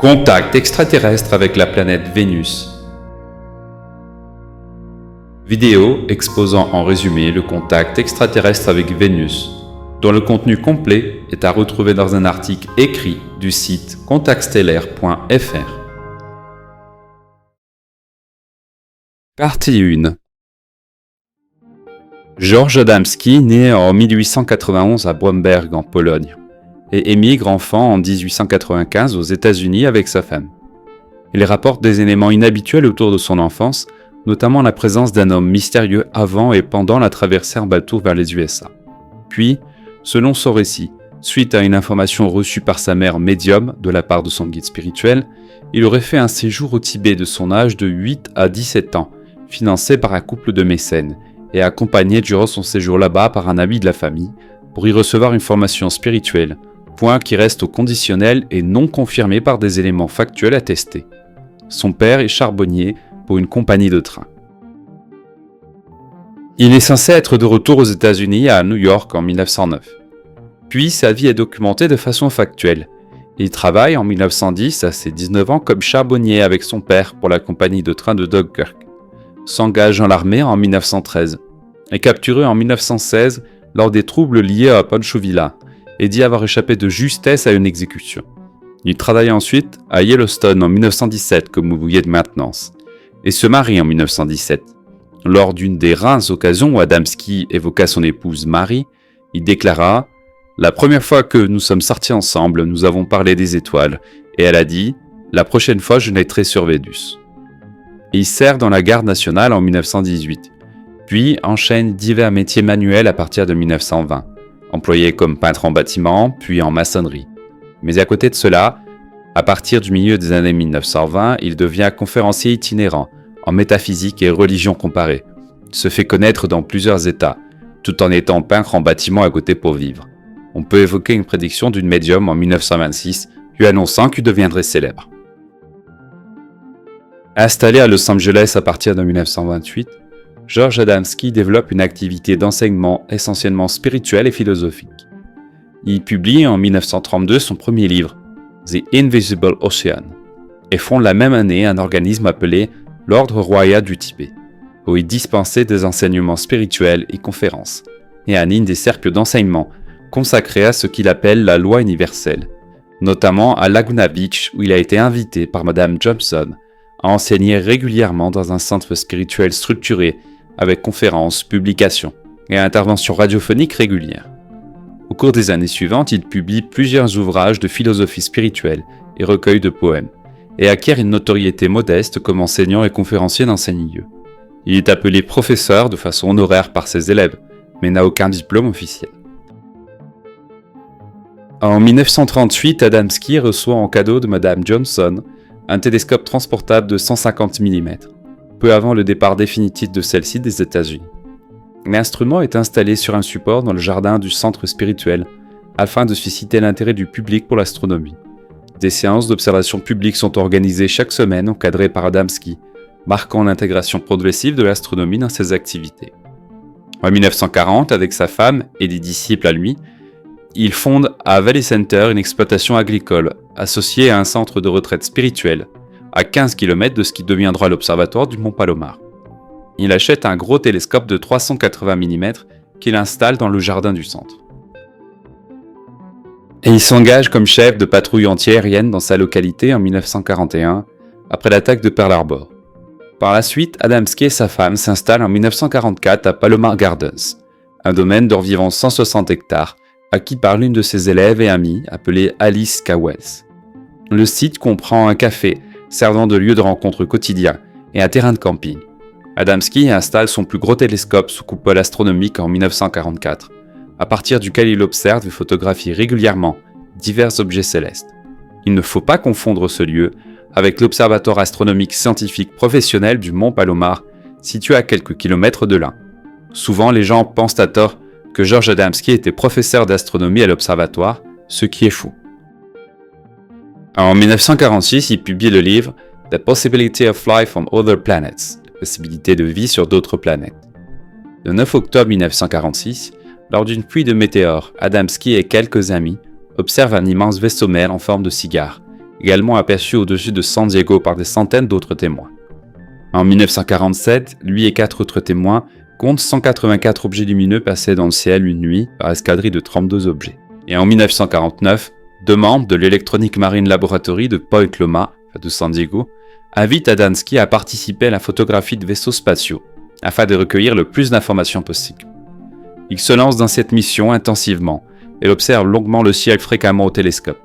Contact extraterrestre avec la planète Vénus. Vidéo exposant en résumé le contact extraterrestre avec Vénus, dont le contenu complet est à retrouver dans un article écrit du site contactstellaire.fr. Partie 1. Georges Adamski naît en 1891 à Bromberg en Pologne et émigre enfant en 1895 aux États-Unis avec sa femme. Il rapporte des éléments inhabituels autour de son enfance, notamment la présence d'un homme mystérieux avant et pendant la traversée en bateau vers les USA. Puis, selon son récit, suite à une information reçue par sa mère médium de la part de son guide spirituel, il aurait fait un séjour au Tibet de son âge de 8 à 17 ans, financé par un couple de mécènes, et accompagné durant son séjour là-bas par un ami de la famille, pour y recevoir une formation spirituelle, point qui reste au conditionnel et non confirmé par des éléments factuels attestés. Son père est charbonnier pour une compagnie de train. Il est censé être de retour aux États-Unis à New York en 1909. Puis sa vie est documentée de façon factuelle. Il travaille en 1910 à ses 19 ans comme charbonnier avec son père pour la compagnie de train de Dunkirk. S'engage dans l'armée en 1913. Est capturé en 1916 lors des troubles liés à Panchuvila et dit avoir échappé de justesse à une exécution. Il travaille ensuite à Yellowstone en 1917 comme ouvrier de maintenance et se marie en 1917. Lors d'une des rares occasions où Adamski évoqua son épouse Marie, il déclara « La première fois que nous sommes sortis ensemble, nous avons parlé des étoiles et elle a dit « La prochaine fois, je naîtrai sur Vénus ». Il sert dans la garde nationale en 1918, puis enchaîne divers métiers manuels à partir de 1920, employé comme peintre en bâtiment, puis en maçonnerie. Mais à côté de cela, à partir du milieu des années 1920, il devient conférencier itinérant en métaphysique et religion comparée, se fait connaître dans plusieurs États, tout en étant peintre en bâtiment à côté pour vivre. On peut évoquer une prédiction d'une médium en 1926, lui annonçant qu'il deviendrait célèbre. Installé à Los Angeles à partir de 1928, Georges Adamski développe une activité d'enseignement essentiellement spirituelle et philosophique. Il publie en 1932 son premier livre, The Invisible Ocean, et fonde la même année un organisme appelé l'Ordre Royal du Tibet, où il dispensait des enseignements spirituels et conférences, et anime des cercles d'enseignement consacrés à ce qu'il appelle la loi universelle, notamment à Laguna Beach où il a été invité par Madame Johnson à enseigner régulièrement dans un centre spirituel structuré avec conférences, publications et interventions radiophoniques régulières. Au cours des années suivantes, il publie plusieurs ouvrages de philosophie spirituelle et recueils de poèmes, et acquiert une notoriété modeste comme enseignant et conférencier dans ces milieux. Il est appelé professeur de façon honoraire par ses élèves, mais n'a aucun diplôme officiel. En 1938, Adamski reçoit en cadeau de Madame Johnson un télescope transportable de 150 mm, peu avant le départ définitif de celle-ci des États-Unis. L'instrument est installé sur un support dans le jardin du centre spirituel afin de susciter l'intérêt du public pour l'astronomie. Des séances d'observation publique sont organisées chaque semaine encadrées par Adamski, marquant l'intégration progressive de l'astronomie dans ses activités. En 1940, avec sa femme et des disciples à lui, il fonde à Valley Center une exploitation agricole associée à un centre de retraite spirituel à 15 km de ce qui deviendra l'observatoire du Mont Palomar. Il achète un gros télescope de 380 mm qu'il installe dans le jardin du centre. Et il s'engage comme chef de patrouille anti-aérienne dans sa localité en 1941, après l'attaque de Pearl Harbor. Par la suite, Adamski et sa femme s'installent en 1944 à Palomar Gardens, un domaine d'environ 160 hectares, acquis par l'une de ses élèves et amies, appelée Alice Cowells. Le site comprend un café, servant de lieu de rencontre quotidien, et un terrain de camping. Adamski installe son plus gros télescope sous coupole astronomique en 1944, à partir duquel il observe et photographie régulièrement divers objets célestes. Il ne faut pas confondre ce lieu avec l'Observatoire astronomique scientifique professionnel du Mont Palomar, situé à quelques kilomètres de là. Souvent, les gens pensent à tort que Georges Adamski était professeur d'astronomie à l'observatoire, ce qui est faux. En 1946, il publie le livre The Possibility of Life on Other Planets, la possibilité de vie sur d'autres planètes. Le 9 octobre 1946, lors d'une pluie de météores, Adamski et quelques amis observent un immense vaisseau mère en forme de cigare également aperçu au-dessus de San Diego par des centaines d'autres témoins. En 1947, lui et 4 autres témoins comptent 184 objets lumineux passés dans le ciel une nuit par escadrille de 32 objets. Et en 1949, 2 membres de l'Electronic Marine Laboratory de Point Loma, de San Diego, invitent Adamski à participer à la photographie de vaisseaux spatiaux, afin de recueillir le plus d'informations possible. Il se lance dans cette mission intensivement et observe longuement le ciel fréquemment au télescope.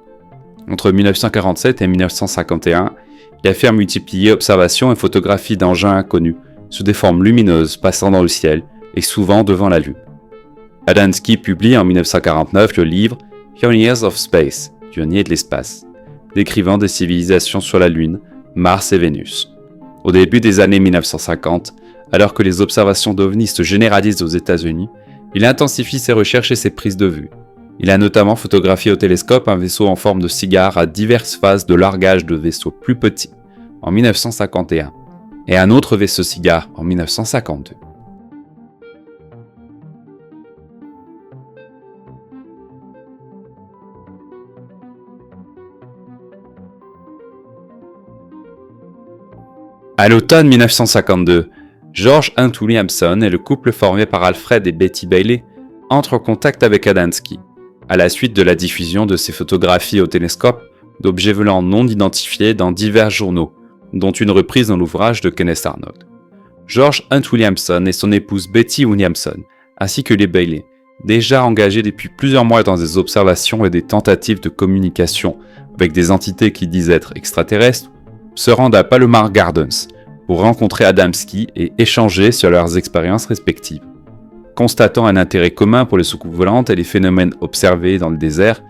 Entre 1947 et 1951, il a fait multiplier observations et photographies d'engins inconnus sous des formes lumineuses passant dans le ciel et souvent devant la Lune. Adamski publie en 1949 le livre Pioneers of Space, pionniers de l'espace, décrivant des civilisations sur la Lune, Mars et Vénus. Au début des années 1950, alors que les observations d'OVNI se généralisent aux États-Unis, il intensifie ses recherches et ses prises de vue. Il a notamment photographié au télescope un vaisseau en forme de cigare à diverses phases de largage de vaisseaux plus petits en 1951 et un autre vaisseau cigare en 1952. À l'automne 1952, George Hunt Williamson et le couple formé par Alfred et Betty Bailey entrent en contact avec Adamski, à la suite de la diffusion de ses photographies au télescope d'objets volants non identifiés dans divers journaux, dont une reprise dans l'ouvrage de Kenneth Arnold. George Hunt Williamson et son épouse Betty Williamson, ainsi que les Bailey, déjà engagés depuis plusieurs mois dans des observations et des tentatives de communication avec des entités qui disent être extraterrestres, se rendent à Palomar Gardens pour rencontrer Adamski et échanger sur leurs expériences respectives. Constatant un intérêt commun pour les soucoupes volantes et les phénomènes observés dans le désert,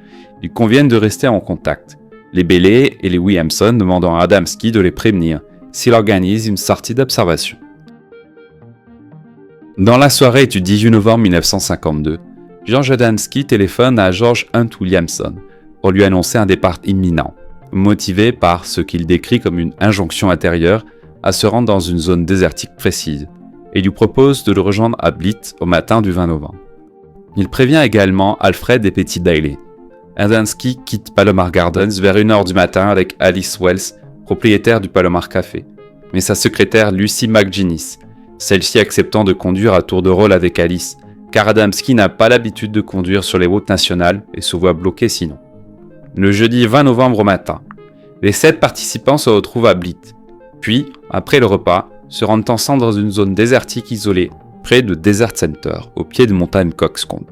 ils conviennent de rester en contact, les Bailey et les Williamson demandant à Adamski de les prévenir s'il organise une sortie d'observation. Dans la soirée du 18 novembre 1952, George Adamski téléphone à George Hunt Williamson pour lui annoncer un départ imminent, motivé par ce qu'il décrit comme une injonction intérieure à se rendre dans une zone désertique précise, et lui propose de le rejoindre à Blythe au matin du 20 novembre. Il prévient également Alfred et Betty Bailey. Adamski quitte Palomar Gardens vers 1h du matin avec Alice Wells, propriétaire du Palomar Café, mais sa secrétaire Lucy McGinnis, celle-ci acceptant de conduire à tour de rôle avec Alice, car Adamski n'a pas l'habitude de conduire sur les routes nationales et se voit bloqué sinon. Le jeudi 20 novembre au matin, les 7 participants se retrouvent à Blythe, puis, après le repas, se rendent ensemble dans une zone désertique isolée, près de Desert Center, au pied de montagne Coxcomb.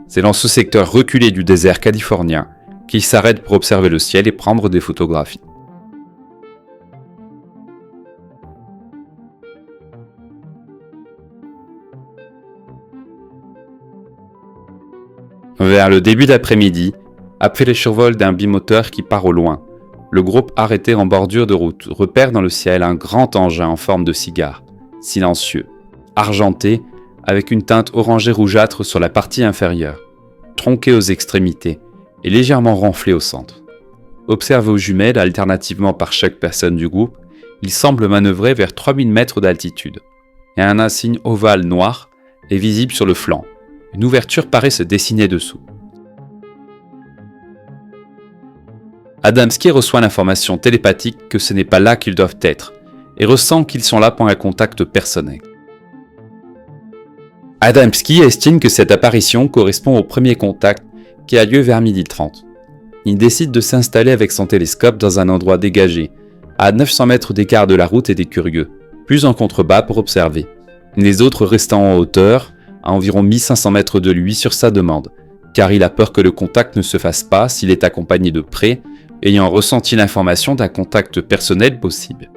C'est dans ce secteur reculé du désert californien qu'ils s'arrêtent pour observer le ciel et prendre des photographies. Vers le début d'après-midi, après les survols d'un bimoteur qui part au loin, le groupe arrêté en bordure de route repère dans le ciel un grand engin en forme de cigare, silencieux, argenté, avec une teinte orangée rougeâtre sur la partie inférieure, tronqué aux extrémités et légèrement renflé au centre. Observé aux jumelles alternativement par chaque personne du groupe, il semble manœuvrer vers 3000 mètres d'altitude, et un insigne ovale noir est visible sur le flanc. Une ouverture paraît se dessiner dessous. Adamski reçoit l'information télépathique que ce n'est pas là qu'ils doivent être, et ressent qu'ils sont là pour un contact personnel. Adamski estime que cette apparition correspond au premier contact qui a lieu vers 12h30. Il décide de s'installer avec son télescope dans un endroit dégagé, à 900 mètres d'écart de la route et des curieux, plus en contrebas pour observer. Les autres restant en hauteur, à environ 1500 mètres de lui sur sa demande, car il a peur que le contact ne se fasse pas s'il est accompagné de près, ayant ressenti l'information d'un contact personnel possible.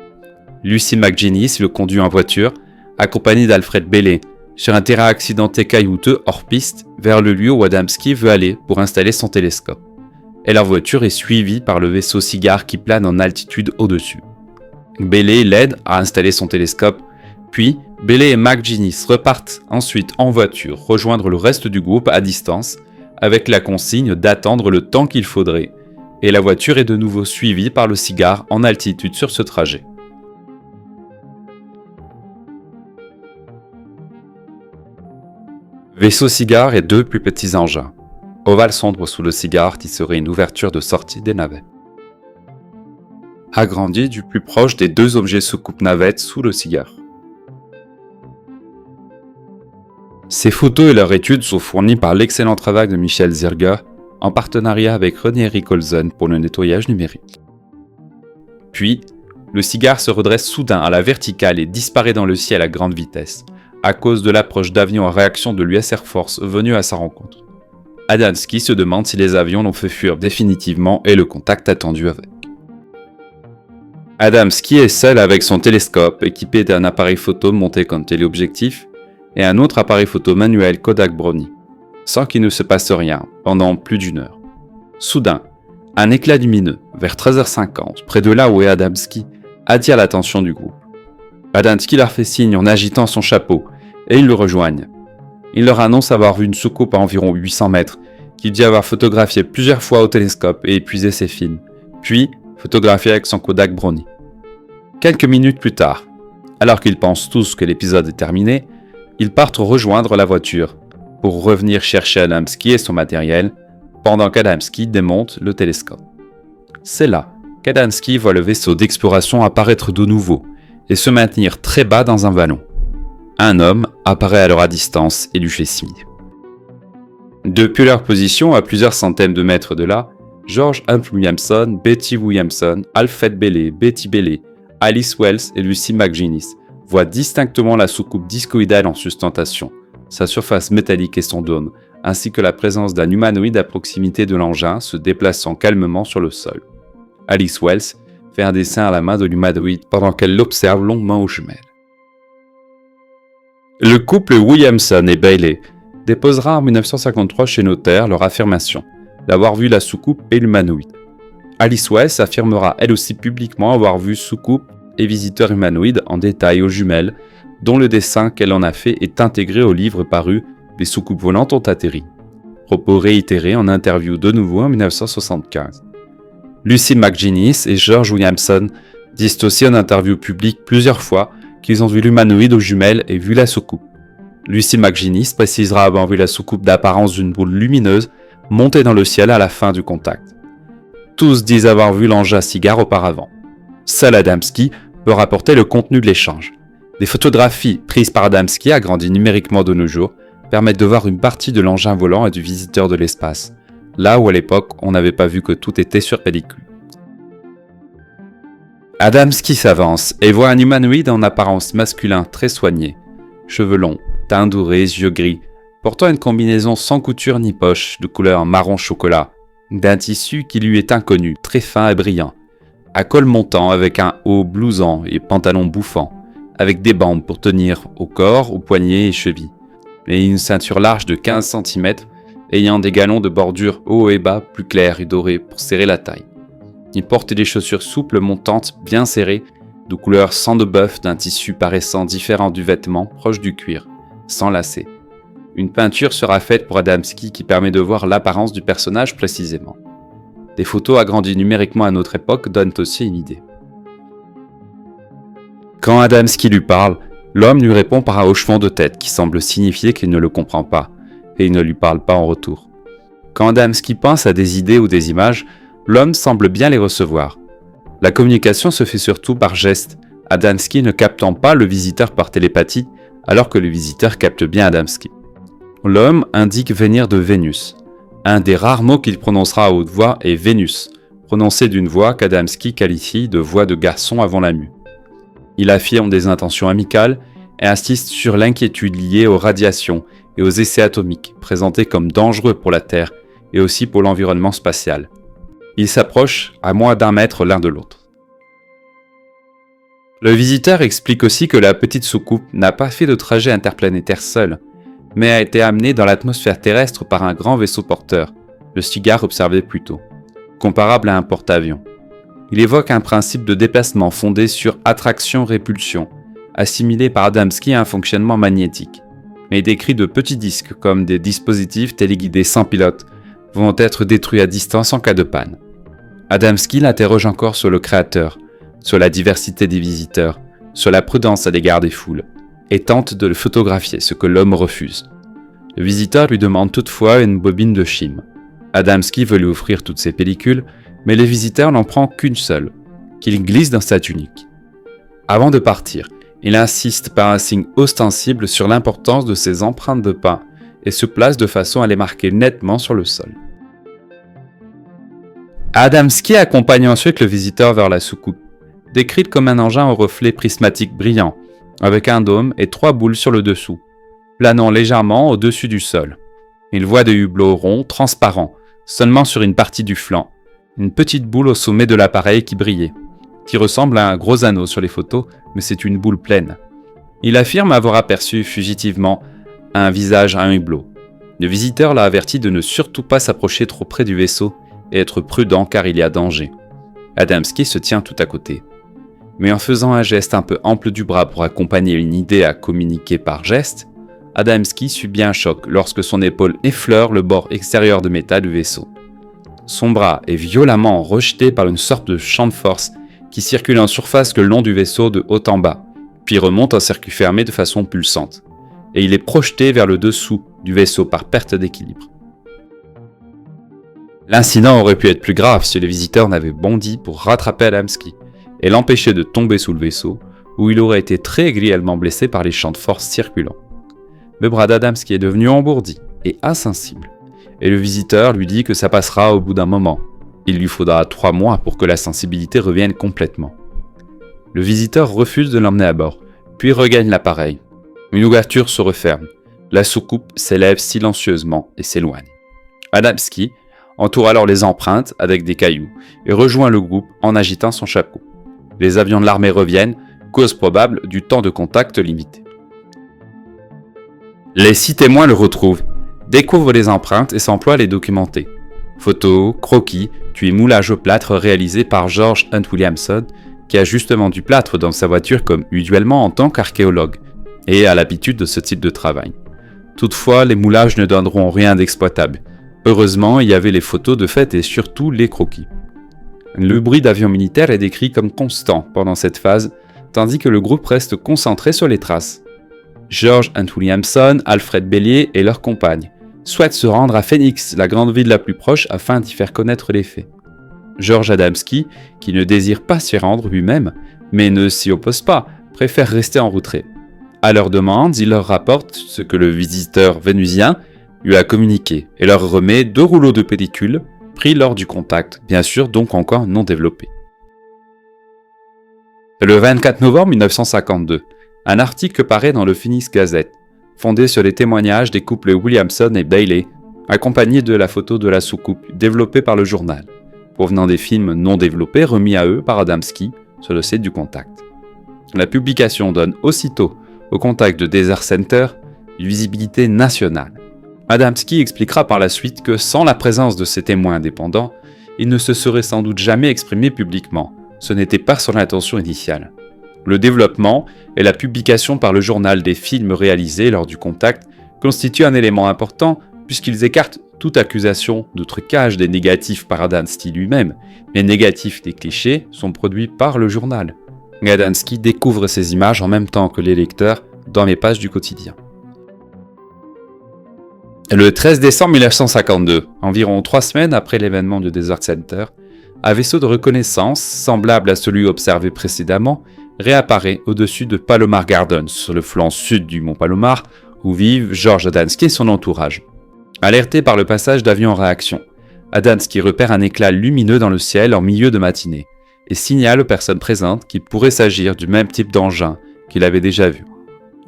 Lucy McGinnis le conduit en voiture, accompagné d'Alfred Bailey, sur un terrain accidenté caillouteux hors piste, vers le lieu où Adamski veut aller pour installer son télescope. Et leur voiture est suivie par le vaisseau cigare qui plane en altitude au-dessus. Bailey l'aide à installer son télescope, puis Bailey et McGinnis repartent ensuite en voiture rejoindre le reste du groupe à distance, avec la consigne d'attendre le temps qu'il faudrait, et la voiture est de nouveau suivie par le cigare en altitude sur ce trajet. Vaisseau cigare et 2 plus petits engins. Ovale sombre sous le cigare qui serait une ouverture de sortie des navets. agrandi du plus proche des deux objets soucoupe navette sous le cigare. Ces photos et leur étude sont fournies par l'excellent travail de Michel Zirga en partenariat avec René-Éric Olsen pour le nettoyage numérique. Puis, le cigare se redresse soudain à la verticale et disparaît dans le ciel à grande vitesse, à cause de l'approche d'avions en réaction de l'US Air Force venus à sa rencontre. Adamski se demande si les avions l'ont fait fuir définitivement et le contact attendu avec. Adamski est seul avec son télescope équipé d'un appareil photo monté comme téléobjectif et un autre appareil photo manuel Kodak Brownie, sans qu'il ne se passe rien pendant plus d'1 heure. Soudain, un éclat lumineux, vers 13h50, près de là où est Adamski, attire l'attention du groupe. Adamski leur fait signe en agitant son chapeau, et ils le rejoignent. Il leur annonce avoir vu une soucoupe à environ 800 mètres, qu'il dit avoir photographié plusieurs fois au télescope et épuisé ses films, puis photographié avec son Kodak Brownie. Quelques minutes plus tard, alors qu'ils pensent tous que l'épisode est terminé, ils partent rejoindre la voiture, pour revenir chercher Adamski et son matériel, pendant qu'Adamski démonte le télescope. C'est là qu'Adamski voit le vaisseau d'exploration apparaître de nouveau et se maintenir très bas dans un vallon. Un homme apparaît alors à distance et lui fait signe. Depuis leur position à plusieurs centaines de mètres de là, George Hunt Williamson, Betty Williamson, Alfred Bailey, Betty Bailey, Alice Wells et Lucy McGinnis voient distinctement la soucoupe discoïdale en sustentation, sa surface métallique et son dôme, ainsi que la présence d'un humanoïde à proximité de l'engin se déplaçant calmement sur le sol. Alice Wells fait un dessin à la main de l'humanoïde pendant qu'elle l'observe longuement aux jumelles. Le couple Williamson et Bailey déposera en 1953 chez notaire leur affirmation d'avoir vu la soucoupe et l'humanoïde. Alice Wells affirmera elle aussi publiquement avoir vu soucoupe et visiteur humanoïde en détail aux jumelles, dont le dessin qu'elle en a fait est intégré au livre paru « Les soucoupes volantes ont atterri », propos réitérés en interview de nouveau en 1975. Lucy McGinnis et George Williamson disent aussi en interview publique plusieurs fois qu'ils ont vu l'humanoïde aux jumelles et vu la soucoupe. Lucy McGinnis précisera avoir vu la soucoupe d'apparence d'une boule lumineuse monter dans le ciel à la fin du contact. Tous disent avoir vu l'engin cigare auparavant. Seul Adamski peut rapporter le contenu de l'échange. Des photographies prises par Adamski, agrandies numériquement de nos jours, permettent de voir une partie de l'engin volant et du visiteur de l'espace, là où à l'époque on n'avait pas vu que tout était sur pellicule. Adamski s'avance et voit un humanoïde en apparence masculin très soigné, cheveux longs, teint doré, yeux gris, portant une combinaison sans couture ni poche de couleur marron chocolat, d'un tissu qui lui est inconnu, très fin et brillant, à col montant avec un haut blousant et pantalon bouffant, avec des bandes pour tenir au corps, aux poignets et chevilles, et une ceinture large de 15 cm ayant des galons de bordure haut et bas plus clairs et dorés pour serrer la taille. Il porte des chaussures souples montantes bien serrées, de couleur sang de bœuf d'un tissu paraissant différent du vêtement, proche du cuir, sans lacets. Une peinture sera faite pour Adamski qui permet de voir l'apparence du personnage précisément. Des photos agrandies numériquement à notre époque donnent aussi une idée. Quand Adamski lui parle, l'homme lui répond par un hochement de tête qui semble signifier qu'il ne le comprend pas, et il ne lui parle pas en retour. Quand Adamski pense à des idées ou des images, l'homme semble bien les recevoir. La communication se fait surtout par gestes, Adamski ne captant pas le visiteur par télépathie, alors que le visiteur capte bien Adamski. L'homme indique venir de Vénus. Un des rares mots qu'il prononcera à haute voix est Vénus, prononcé d'une voix qu'Adamski qualifie de voix de garçon avant la mue. Il affirme des intentions amicales et insiste sur l'inquiétude liée aux radiations et aux essais atomiques, présentés comme dangereux pour la Terre et aussi pour l'environnement spatial. Ils s'approchent à moins d'1 mètre l'un de l'autre. Le visiteur explique aussi que la petite soucoupe n'a pas fait de trajet interplanétaire seule, mais a été amenée dans l'atmosphère terrestre par un grand vaisseau porteur, le cigare observé plus tôt, comparable à un porte-avions. Il évoque un principe de déplacement fondé sur attraction-répulsion, assimilé par Adamski à un fonctionnement magnétique, mais il décrit de petits disques comme des dispositifs téléguidés sans pilote vont être détruits à distance en cas de panne. Adamski l'interroge encore sur le créateur, sur la diversité des visiteurs, sur la prudence à l'égard des foules, et tente de le photographier, ce que l'homme refuse. Le visiteur lui demande toutefois une bobine de film. Adamski veut lui offrir toutes ses pellicules, mais le visiteur n'en prend qu'une seule. qu'il glisse dans sa tunique. Avant de partir, il insiste par un signe ostensible sur l'importance de ces empreintes de pas et se place de façon à les marquer nettement sur le sol. Adamski accompagne ensuite le visiteur vers la soucoupe, décrite comme un engin au reflet prismatique brillant, avec un dôme et 3 boules sur le dessous, planant légèrement au-dessus du sol. Il voit des hublots ronds, transparents, seulement sur une partie du flanc, une petite boule au sommet de l'appareil qui brillait, qui ressemble à un gros anneau sur les photos, mais c'est une boule pleine. Il affirme avoir aperçu fugitivement un visage à un hublot. Le visiteur l'a averti de ne surtout pas s'approcher trop près du vaisseau et être prudent car il y a danger. Adamski se tient tout à côté. Mais en faisant un geste un peu ample du bras pour accompagner une idée à communiquer par geste, Adamski subit un choc lorsque son épaule effleure le bord extérieur de métal du vaisseau. Son bras est violemment rejeté par une sorte de champ de force qui circule en surface le long du vaisseau de haut en bas, puis remonte en circuit fermé de façon pulsante, et il est projeté vers le dessous du vaisseau par perte d'équilibre. L'incident aurait pu être plus grave si le visiteur n'avait bondi pour rattraper Adamski et l'empêcher de tomber sous le vaisseau, où il aurait été très grièvement blessé par les champs de force circulants. Le bras d'Adamski est devenu engourdi et insensible, et le visiteur lui dit que ça passera au bout d'un moment. Il lui faudra 3 mois pour que la sensibilité revienne complètement. Le visiteur refuse de l'emmener à bord, puis regagne l'appareil. Une ouverture se referme. La soucoupe s'élève silencieusement et s'éloigne. Adamski entoure alors les empreintes avec des cailloux et rejoint le groupe en agitant son chapeau. Les avions de l'armée reviennent, cause probable du temps de contact limité. Les 6 témoins le retrouvent, découvrent les empreintes et s'emploient à les documenter. Photos, croquis, puis moulages au plâtre réalisés par George Hunt Williamson, qui a justement du plâtre dans sa voiture comme usuellement en tant qu'archéologue, et a l'habitude de ce type de travail. Toutefois, les moulages ne donneront rien d'exploitable. Heureusement, il y avait les photos de fait et surtout les croquis. Le bruit d'avion militaire est décrit comme constant pendant cette phase, tandis que le groupe reste concentré sur les traces. George Hunt Williamson, Alfred Bellier et leurs compagnes souhaitent se rendre à Phoenix, la grande ville la plus proche, afin d'y faire connaître les faits. George Adamski, qui ne désire pas s'y rendre lui-même, mais ne s'y oppose pas, préfère rester en retrait. À leur demande, il leur rapporte ce que le visiteur vénusien lui a communiqué et leur remet 2 rouleaux de pellicule pris lors du contact, bien sûr donc encore non développés. Le 24 novembre 1952, un article paraît dans le Phoenix Gazette, fondé sur les témoignages des couples Williamson et Bailey, accompagné de la photo de la soucoupe développée par le journal, provenant des films non développés remis à eux par Adamski sur le site du Contact. La publication donne aussitôt au Contact de Desert Center une visibilité nationale. Adamski expliquera par la suite que sans la présence de ces témoins indépendants, il ne se serait sans doute jamais exprimé publiquement. Ce n'était pas son intention initiale. Le développement et la publication par le journal des films réalisés lors du contact constituent un élément important puisqu'ils écartent toute accusation de trucage des négatifs par Adamski lui-même. Les négatifs des clichés sont produits par le journal. Adamski découvre ces images en même temps que les lecteurs dans les pages du quotidien. Le 13 décembre 1952, environ 3 semaines après l'événement du Desert Center, un vaisseau de reconnaissance, semblable à celui observé précédemment, réapparaît au-dessus de Palomar Gardens, sur le flanc sud du mont Palomar, où vivent George Adamski et son entourage. Alerté par le passage d'avions en réaction, Adamski repère un éclat lumineux dans le ciel en milieu de matinée et signale aux personnes présentes qu'il pourrait s'agir du même type d'engin qu'il avait déjà vu.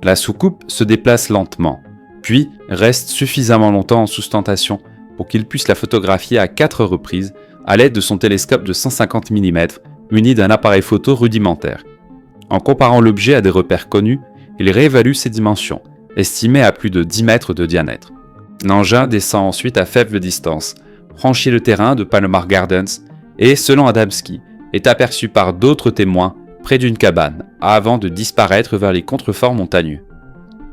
La soucoupe se déplace lentement, puis reste suffisamment longtemps en sustentation pour qu'il puisse la photographier à 4 reprises à l'aide de son télescope de 150 mm muni d'un appareil photo rudimentaire. En comparant l'objet à des repères connus, il réévalue ses dimensions, estimées à plus de 10 mètres de diamètre. L'engin descend ensuite à faible distance, franchit le terrain de Palomar Gardens et, selon Adamski, est aperçu par d'autres témoins près d'une cabane, avant de disparaître vers les contreforts montagneux.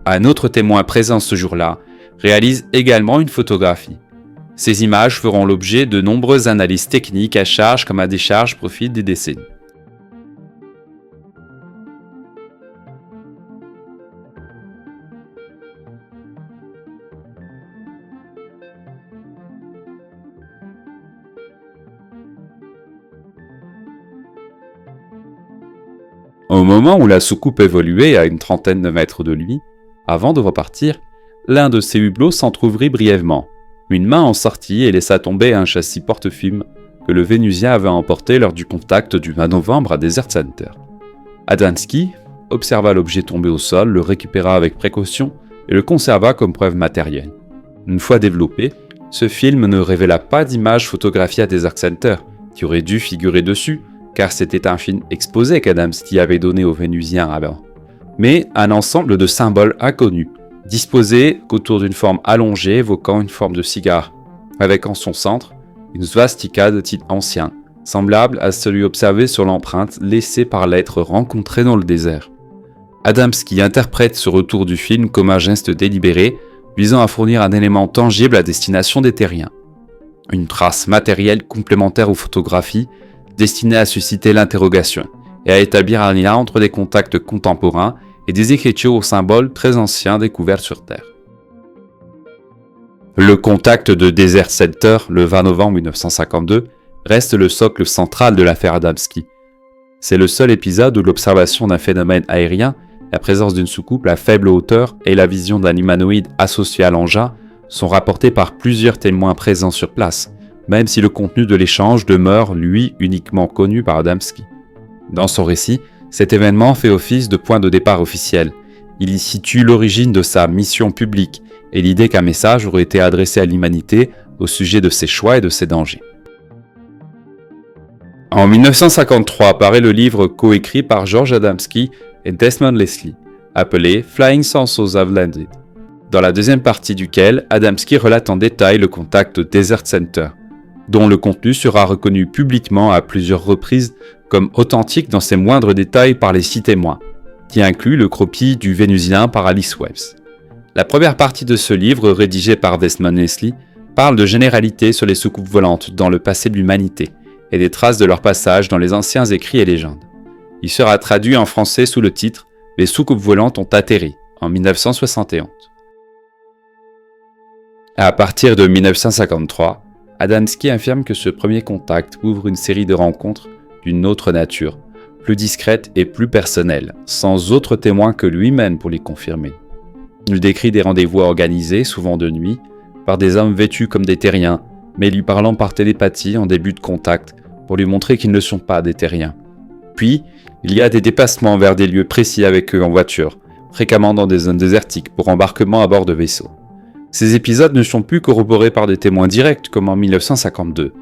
Un autre témoin présent ce jour-là réalise également une photographie. Ces images feront l'objet de nombreuses analyses techniques à charge comme à décharge au fil des décennies. Au moment où la soucoupe évoluait à une trentaine de mètres de lui, avant de repartir, l'un de ses hublots s'entr'ouvrit brièvement. Une main en sortit et laissa tomber un châssis porte-fume que le Vénusien avait emporté lors du contact du 20 novembre à Desert Center. Adamski observa l'objet tomber au sol, le récupéra avec précaution et le conserva comme preuve matérielle. Une fois développé, ce film ne révéla pas d'image photographiée à Desert Center, qui aurait dû figurer dessus, car c'était un film exposé qu'Adamski avait donné aux Vénusiens alors, mais un ensemble de symboles inconnus, disposés autour d'une forme allongée évoquant une forme de cigare, avec en son centre une svastika de type ancien, semblable à celui observé sur l'empreinte laissée par l'être rencontré dans le désert. Adamski interprète ce retour du film comme un geste délibéré, visant à fournir un élément tangible à destination des terriens. Une trace matérielle complémentaire aux photographies, destinée à susciter l'interrogation et à établir un lien entre des contacts contemporains et des écritures aux symboles très anciens découverts sur Terre. Le contact de Desert Center, le 20 novembre 1952, reste le socle central de l'affaire Adamski. C'est le seul épisode où l'observation d'un phénomène aérien, la présence d'une soucoupe à faible hauteur et la vision d'un humanoïde associé à l'engin sont rapportés par plusieurs témoins présents sur place, même si le contenu de l'échange demeure, lui, uniquement connu par Adamski. Dans son récit, cet événement fait office de point de départ officiel. Il y situe l'origine de sa mission publique et l'idée qu'un message aurait été adressé à l'humanité au sujet de ses choix et de ses dangers. En 1953 paraît le livre coécrit par George Adamski et Desmond Leslie, appelé Flying Saucers Have Landed, dans la deuxième partie duquel Adamski relate en détail le contact Desert Center, dont le contenu sera reconnu publiquement à plusieurs reprises comme authentique dans ses moindres détails par les 6 témoins, qui inclut le croquis du Vénusien par Alice Webbs. La première partie de ce livre, rédigé par Desmond Leslie, parle de généralités sur les soucoupes volantes dans le passé de l'humanité et des traces de leur passage dans les anciens écrits et légendes. Il sera traduit en français sous le titre « Les soucoupes volantes ont atterri » en 1971. À partir de 1953, Adamski affirme que ce premier contact ouvre une série de rencontres d'une autre nature, plus discrète et plus personnelle, sans autre témoin que lui-même pour les confirmer. Il décrit des rendez-vous organisés, souvent de nuit, par des hommes vêtus comme des terriens, mais lui parlant par télépathie en début de contact, pour lui montrer qu'ils ne sont pas des terriens. Puis, il y a des dépassements vers des lieux précis avec eux en voiture, fréquemment dans des zones désertiques pour embarquement à bord de vaisseaux. Ces épisodes ne sont plus corroborés par des témoins directs comme en 1952,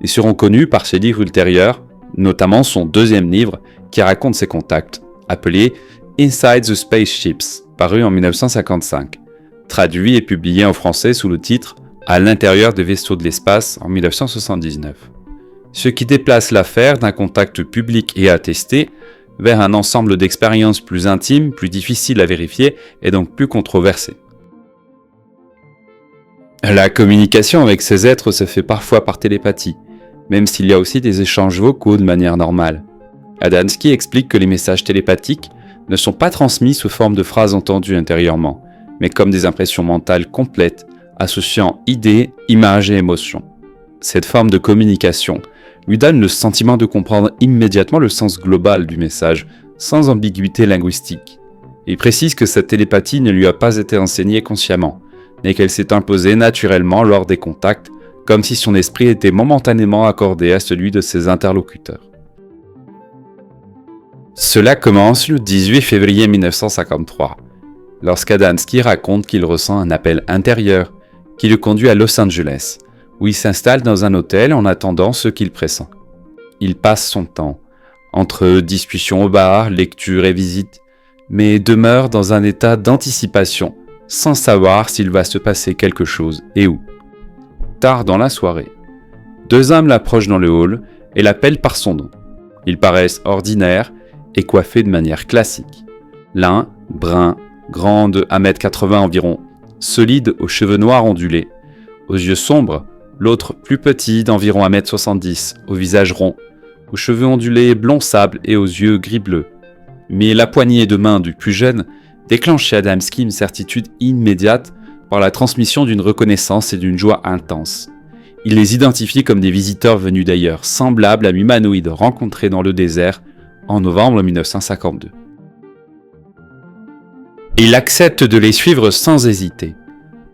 et seront connus par ses livres ultérieurs, notamment son deuxième livre qui raconte ces contacts, appelé Inside the Spaceships, paru en 1955, traduit et publié en français sous le titre À l'intérieur des vaisseaux de l'espace en 1979. Ce qui déplace l'affaire d'un contact public et attesté vers un ensemble d'expériences plus intimes, plus difficiles à vérifier et donc plus controversées. La communication avec ces êtres se fait parfois par télépathie, même s'il y a aussi des échanges vocaux de manière normale. Adamski explique que les messages télépathiques ne sont pas transmis sous forme de phrases entendues intérieurement, mais comme des impressions mentales complètes, associant idées, images et émotions. Cette forme de communication lui donne le sentiment de comprendre immédiatement le sens global du message, sans ambiguïté linguistique. Il précise que cette télépathie ne lui a pas été enseignée consciemment, mais qu'elle s'est imposée naturellement lors des contacts, comme si son esprit était momentanément accordé à celui de ses interlocuteurs. Cela commence le 18 février 1953, lorsqu'Adamski raconte qu'il ressent un appel intérieur qui le conduit à Los Angeles, où il s'installe dans un hôtel en attendant ce qu'il pressent. Il passe son temps, entre discussions au bar, lecture et visite, mais demeure dans un état d'anticipation, sans savoir s'il va se passer quelque chose et où. Tard dans la soirée, 2 hommes l'approchent dans le hall et l'appellent par son nom. Ils paraissent ordinaires et coiffés de manière classique. L'un, brun, grand de 1m80 environ, solide aux cheveux noirs ondulés, aux yeux sombres, l'autre plus petit d'environ 1m70, au visage rond, aux cheveux ondulés blond sable et aux yeux gris-bleu. Mais la poignée de main du plus jeune déclenche chez Adamski une certitude immédiate par la transmission d'une reconnaissance et d'une joie intense. Il les identifie comme des visiteurs venus d'ailleurs, semblables à l'humanoïde rencontré dans le désert en novembre 1952. Il accepte de les suivre sans hésiter.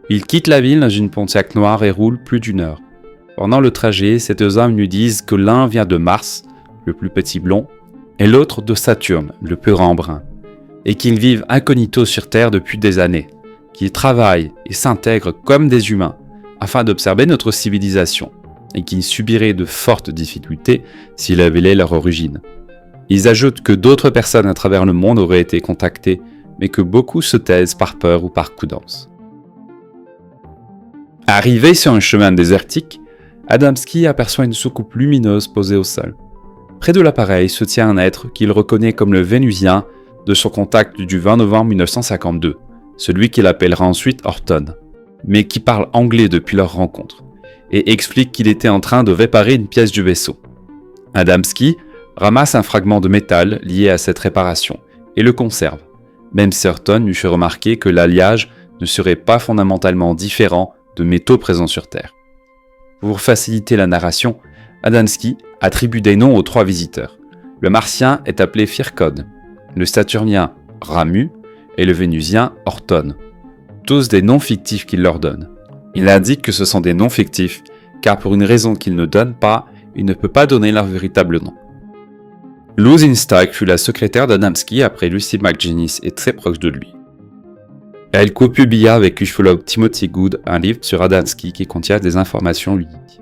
Il quitte la ville dans une Pontiac noire et roule plus d'1 heure. Pendant le trajet, ces deux hommes lui disent que l'un vient de Mars, le plus petit blond, et l'autre de Saturne, le plus grand brun, et qu'ils vivent incognito sur Terre depuis des années, qu'ils travaillent et s'intègrent comme des humains afin d'observer notre civilisation, et qu'ils subiraient de fortes difficultés s'ils révélaient leur origine. Ils ajoutent que d'autres personnes à travers le monde auraient été contactées, mais que beaucoup se taisent par peur ou par prudence. Arrivé sur un chemin désertique, Adamski aperçoit une soucoupe lumineuse posée au sol. Près de l'appareil se tient un être qu'il reconnaît comme le Vénusien de son contact du 20 novembre 1952, celui qu'il appellera ensuite Horton, mais qui parle anglais depuis leur rencontre, et explique qu'il était en train de réparer une pièce du vaisseau. Adamski ramasse un fragment de métal lié à cette réparation et le conserve, même si Horton lui fait remarquer que l'alliage ne serait pas fondamentalement différent de métaux présents sur Terre. Pour faciliter la narration, Adamski attribue des noms aux 3 visiteurs. Le Martien est appelé Firkon, le Saturnien Ramu et le Vénusien Horton, tous des noms fictifs qu'il leur donne. Il indique que ce sont des noms fictifs, car pour une raison qu'il ne donne pas, il ne peut pas donner leur véritable nom. Lou Zinstag fut la secrétaire d'Adamski après Lucy McGinnis est très proche de lui. Elle co-publia avec ufologue Timothy Good un livre sur Adamski qui contient des informations ludiques.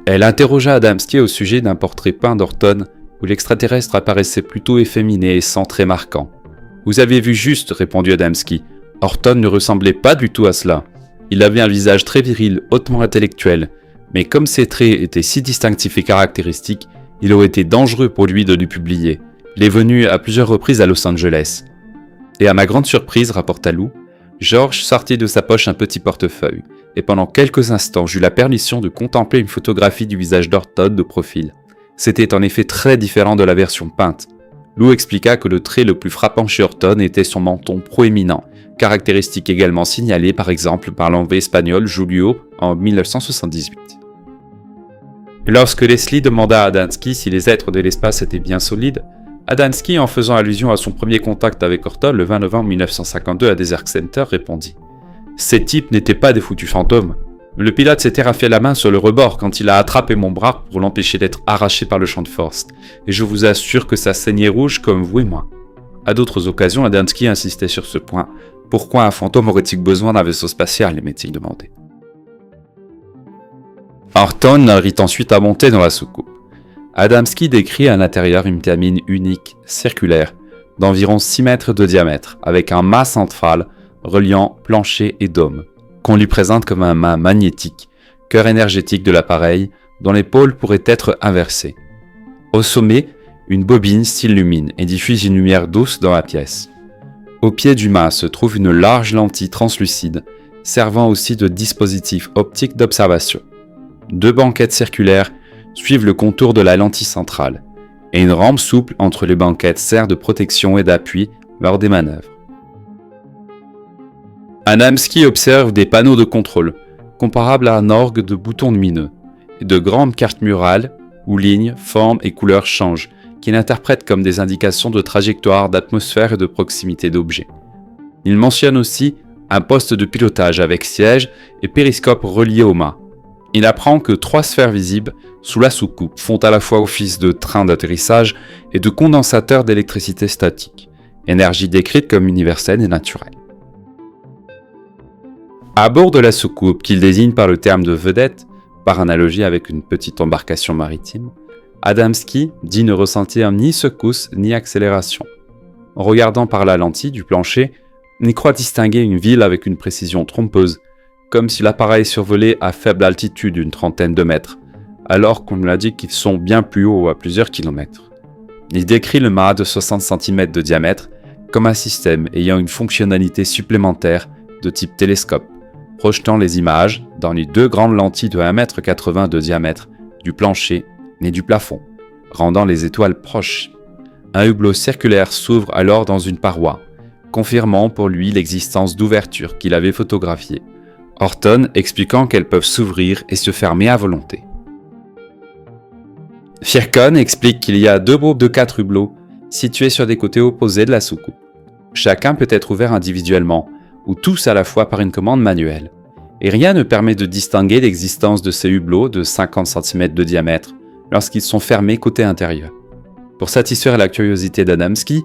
Elle interrogea Adamski au sujet d'un portrait peint d'Horton où l'extraterrestre apparaissait plutôt efféminé et sans traits marquants. « Vous avez vu juste, répondit Adamski. Horton ne ressemblait pas du tout à cela. Il avait un visage très viril, hautement intellectuel, mais comme ses traits étaient si distinctifs et caractéristiques, il aurait été dangereux pour lui de le publier. Il est venu à plusieurs reprises à Los Angeles. Et à ma grande surprise, rapporta Lou, George sortit de sa poche un petit portefeuille, et pendant quelques instants j'eus la permission de contempler une photographie du visage d'Horton de profil. C'était en effet très différent de la version peinte. Lou expliqua que le trait le plus frappant chez Horton était son menton proéminent, caractéristique également signalée par exemple par l'enlevé espagnol Julio en 1978. Lorsque Leslie demanda à Adamski si les êtres de l'espace étaient bien solides, Adamski, en faisant allusion à son premier contact avec Horton le 20 novembre 1952 à Desert Center, répondit « Ces types n'étaient pas des foutus fantômes. Le pilote s'était raflé la main sur le rebord quand il a attrapé mon bras pour l'empêcher d'être arraché par le champ de force, et je vous assure que ça saignait rouge comme vous et moi. » À d'autres occasions, Adamski insistait sur ce point. Pourquoi un fantôme aurait-il besoin d'un vaisseau spatial, m'est-il demandé. Horton rit ensuite à monter dans la soucoupe. Adamski décrit à l'intérieur une pyramide unique, circulaire, d'environ 6 mètres de diamètre, avec un mât central reliant plancher et dôme, qu'on lui présente comme un mât magnétique, cœur énergétique de l'appareil, dont les pôles pourraient être inversés. Au sommet, une bobine s'illumine et diffuse une lumière douce dans la pièce. Au pied du mât se trouve une large lentille translucide, servant aussi de dispositif optique d'observation. 2 banquettes circulaires suivent le contour de la lentille centrale, et une rampe souple entre les banquettes sert de protection et d'appui lors des manœuvres. Adamski observe des panneaux de contrôle, comparables à un orgue de boutons lumineux, et de grandes cartes murales où lignes, formes et couleurs changent, qu'il interprète comme des indications de trajectoire, d'atmosphère et de proximité d'objets. Il mentionne aussi un poste de pilotage avec siège et périscope relié au mât. Il apprend que 3 sphères visibles sous la soucoupe font à la fois office de train d'atterrissage et de condensateur d'électricité statique, énergie décrite comme universelle et naturelle. À bord de la soucoupe, qu'il désigne par le terme de vedette, par analogie avec une petite embarcation maritime, Adamski dit ne ressentir ni secousse ni accélération. En regardant par la lentille du plancher, il croit distinguer une ville avec une précision trompeuse, comme si l'appareil survolait à faible altitude une trentaine de mètres, alors qu'on nous a dit qu'ils sont bien plus hauts à plusieurs kilomètres. Il décrit le mât de 60 cm de diamètre comme un système ayant une fonctionnalité supplémentaire de type télescope, projetant les images dans les 2 grandes lentilles de 1,80 m de diamètre du plancher et du plafond, rendant les étoiles proches. Un hublot circulaire s'ouvre alors dans une paroi, confirmant pour lui l'existence d'ouvertures qu'il avait photographiées, Horton expliquant qu'elles peuvent s'ouvrir et se fermer à volonté. Firkon explique qu'il y a 2 groupes de 4 hublots situés sur des côtés opposés de la soucoupe. Chacun peut être ouvert individuellement, ou tous à la fois par une commande manuelle. Et rien ne permet de distinguer l'existence de ces hublots de 50 cm de diamètre lorsqu'ils sont fermés côté intérieur. Pour satisfaire la curiosité d'Adamski,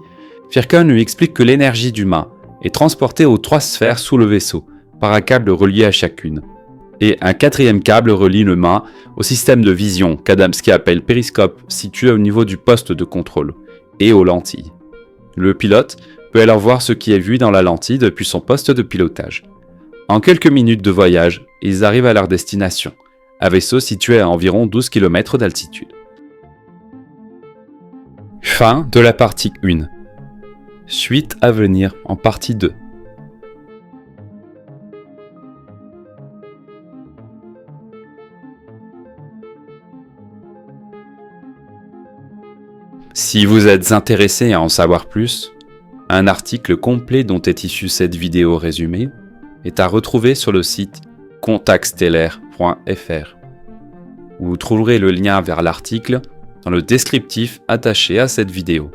Firkin lui explique que l'énergie du mât est transportée aux 3 sphères sous le vaisseau, par un câble relié à chacune. Et un 4e câble relie le mât au système de vision qu'Adamski appelle périscope, situé au niveau du poste de contrôle, et aux lentilles. Le pilote peut alors voir ce qui est vu dans la lentille depuis son poste de pilotage. En quelques minutes de voyage, ils arrivent à leur destination, un vaisseau situé à environ 12 km d'altitude. Fin de la partie 1. Suite à venir en partie 2. Si vous êtes intéressé à en savoir plus, un article complet dont est issue cette vidéo résumée est à retrouver sur le site contactstellaire.fr, où vous trouverez le lien vers l'article dans le descriptif attaché à cette vidéo.